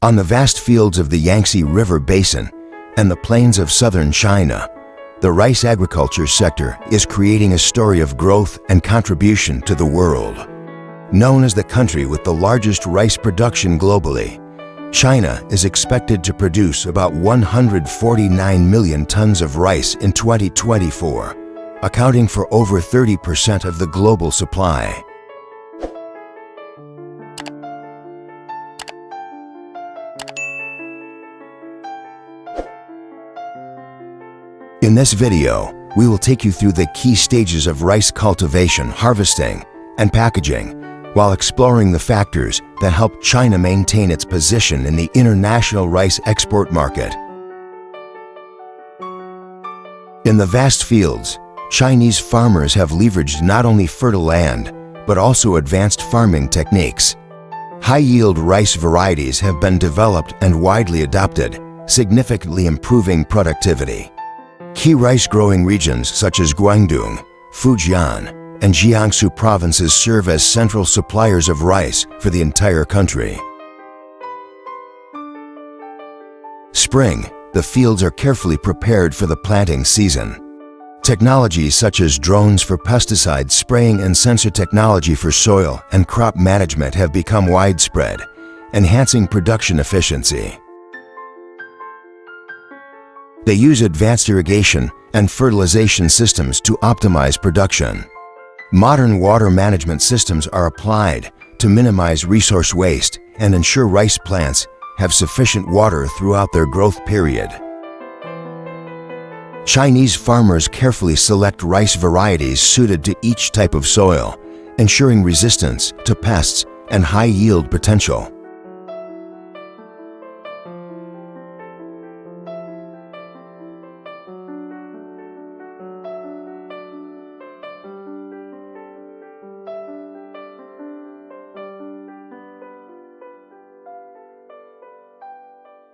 On the vast fields of the Yangtze River Basin and the plains of southern China, the rice agriculture sector is creating a story of growth and contribution to the world. Known as the country with the largest rice production globally, China is expected to produce about 149 million tons of rice in 2024, accounting for over 30% of the global supply. In this video, we will take you through the key stages of rice cultivation, harvesting, and packaging, while exploring the factors that help China maintain its position in the international rice export market. In the vast fields, Chinese farmers have leveraged not only fertile land, but also advanced farming techniques. High-yield rice varieties have been developed and widely adopted, significantly improving productivity. Key rice-growing regions such as Guangdong, Fujian, and Jiangsu provinces serve as central suppliers of rice for the entire country. Spring, the fields are carefully prepared for the planting season. Technologies such as drones for pesticide spraying and sensor technology for soil and crop management have become widespread, enhancing production efficiency. They use advanced irrigation and fertilization systems to optimize production. Modern water management systems are applied to minimize resource waste and ensure rice plants have sufficient water throughout their growth period. Chinese farmers carefully select rice varieties suited to each type of soil, ensuring resistance to pests and high yield potential.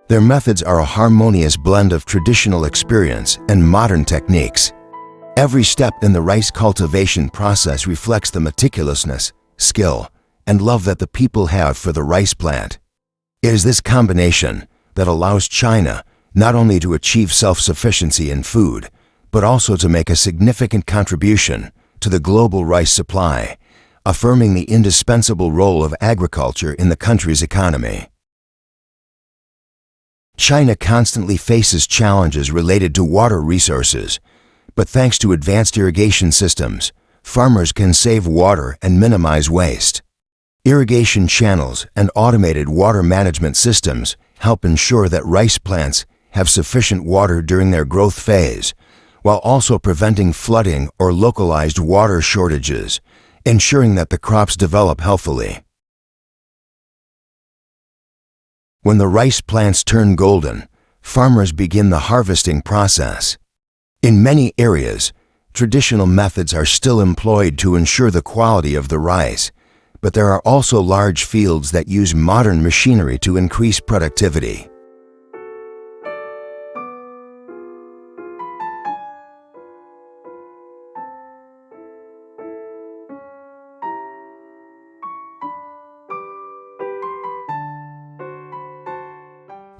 Their methods are a harmonious blend of traditional experience and modern techniques. Every step in the rice cultivation process reflects the meticulousness, skill, and love that the people have for the rice plant. It is this combination that allows China not only to achieve self-sufficiency in food, but also to make a significant contribution to the global rice supply, affirming the indispensable role of agriculture in the country's economy. China constantly faces challenges related to water resources, but thanks to advanced irrigation systems, farmers can save water and minimize waste. Irrigation channels and automated water management systems help ensure that rice plants have sufficient water during their growth phase, while also preventing flooding or localized water shortages, ensuring that the crops develop healthily. When the rice plants turn golden, farmers begin the harvesting process. In many areas, traditional methods are still employed to ensure the quality of the rice, but there are also large fields that use modern machinery to increase productivity.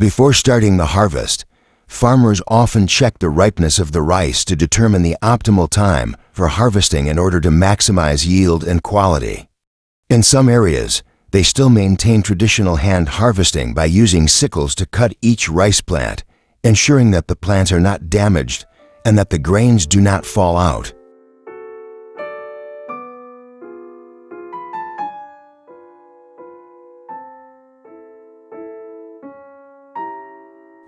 Before starting the harvest, farmers often check the ripeness of the rice to determine the optimal time for harvesting in order to maximize yield and quality. In some areas, they still maintain traditional hand harvesting by using sickles to cut each rice plant, ensuring that the plants are not damaged and that the grains do not fall out.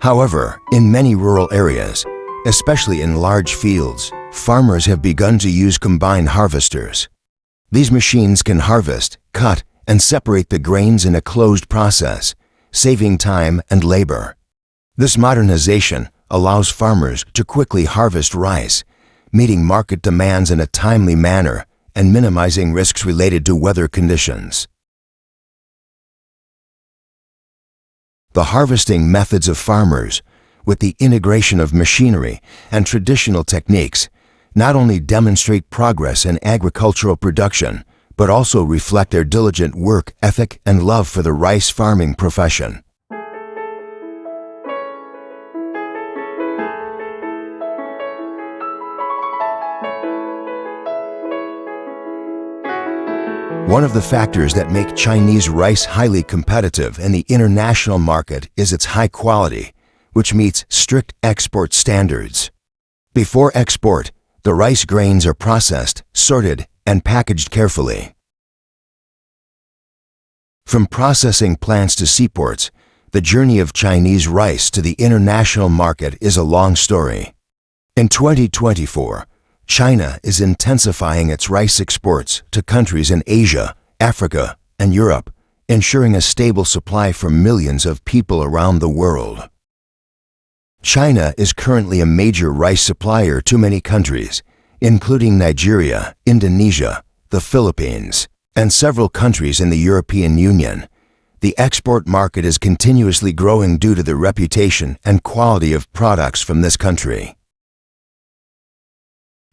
However, in many rural areas, especially in large fields, farmers have begun to use combined harvesters. These machines can harvest, cut, and separate the grains in a closed process, saving time and labor. This modernization allows farmers to quickly harvest rice, meeting market demands in a timely manner and minimizing risks related to weather conditions. The harvesting methods of farmers, with the integration of machinery and traditional techniques, not only demonstrate progress in agricultural production, but also reflect their diligent work ethic and love for the rice farming profession. One of the factors that make Chinese rice highly competitive in the international market is its high quality, which meets strict export standards. Before export, the rice grains are processed, sorted, and packaged carefully. From processing plants to seaports, the journey of Chinese rice to the international market is a long story. In 2024, China is intensifying its rice exports to countries in Asia, Africa, and Europe, ensuring a stable supply for millions of people around the world. China is currently a major rice supplier to many countries, including Nigeria, Indonesia, the Philippines, and several countries in the European Union. The export market is continuously growing due to the reputation and quality of products from this country.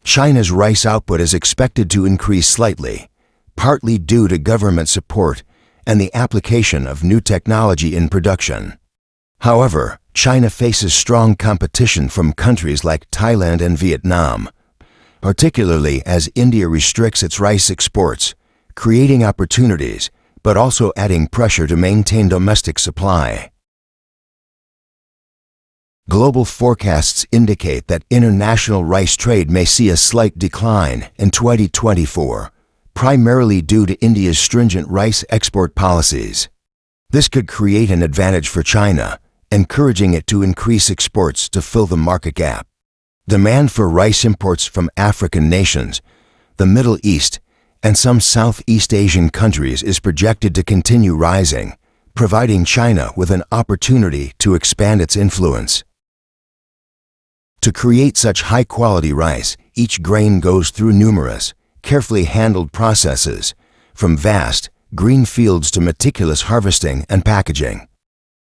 China's rice output is expected to increase slightly, partly due to government support and the application of new technology in production. However, China faces strong competition from countries like Thailand and Vietnam, particularly as India restricts its rice exports, creating opportunities but also adding pressure to maintain domestic supply. Global forecasts indicate that international rice trade may see a slight decline in 2024, primarily due to India's stringent rice export policies. This could create an advantage for China, encouraging it to increase exports to fill the market gap. Demand for rice imports from African nations, the Middle East, and some Southeast Asian countries is projected to continue rising, providing China with an opportunity to expand its influence. To create such high-quality rice, each grain goes through numerous, carefully handled processes, from vast, green fields to meticulous harvesting and packaging.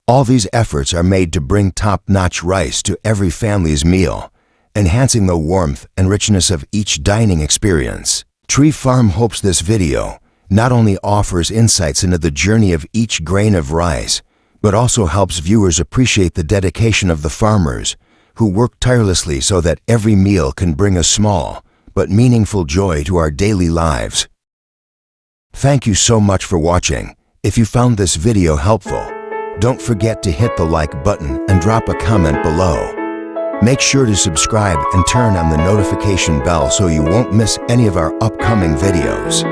All these efforts are made to bring top-notch rice to every family's meal, enhancing the warmth and richness of each dining experience. Tree Farm hopes this video not only offers insights into the journey of each grain of rice, but also helps viewers appreciate the dedication of the farmers who work tirelessly so that every meal can bring a small but meaningful joy to our daily lives. Thank you so much for watching. If you found this video helpful, don't forget to hit the like button and drop a comment below. Make sure to subscribe and turn on the notification bell so you won't miss any of our upcoming videos.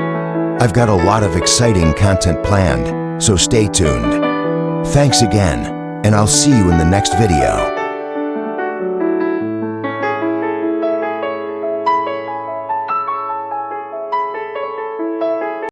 I've got a lot of exciting content planned, so stay tuned. Thanks again, and I'll see you in the next video.